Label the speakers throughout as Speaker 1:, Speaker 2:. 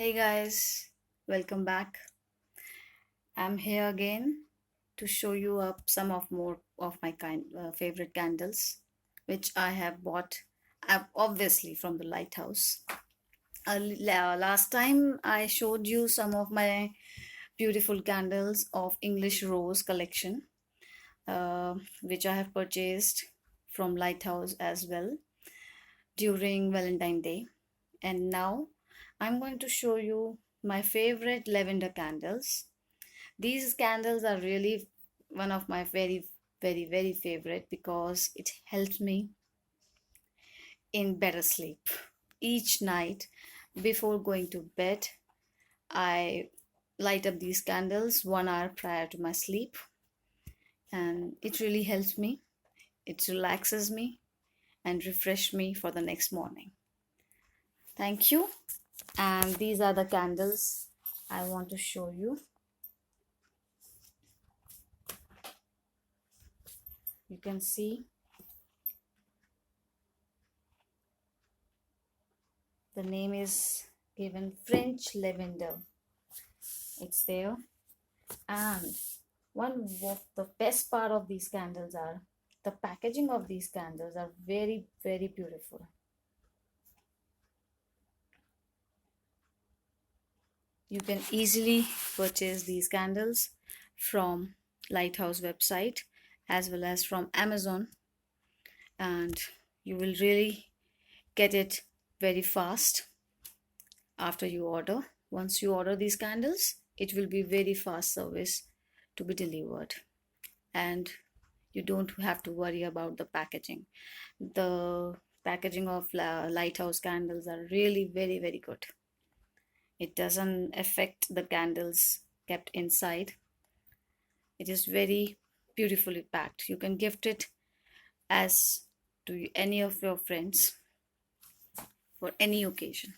Speaker 1: Hey guys, welcome back. I'm here again to show you up some of more of my favorite candles, which I have bought obviously from the Lighthouse. Last time I showed you some of my beautiful candles of English Rose collection, which I have purchased from Lighthouse as well during Valentine Day. And now I'm going to show you my favorite lavender candles. These candles are really one of my very favorite because it helps me in better sleep. Each night before going to bed, I light up these candles 1 hour prior to my sleep, and it really helps me. It relaxes me and refresh me for the next morning. Thank you. And these are the candles I want to show you. You can see the name is given French Lavender. It's there. And one of the best part of these candles are the packaging of these candles are very beautiful. You can easily purchase these candles from Lighthouse website as well as from Amazon, and you will really get it very fast after you order. Once you order these candles, it will be very fast service to be delivered, and you don't have to worry about the packaging. The packaging of Lighthouse candles are really very good. It doesn't affect the candles kept inside. It is very beautifully packed. You can gift it as to any of your friends for any occasion.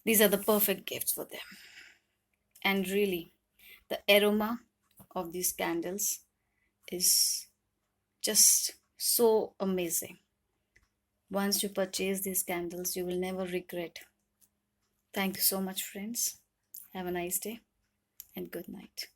Speaker 1: These are the perfect gifts for them. And really, the aroma of these candles is just so amazing. Once you purchase these candles, you will never regret. Thank you so much, friends. Have a nice day and good night.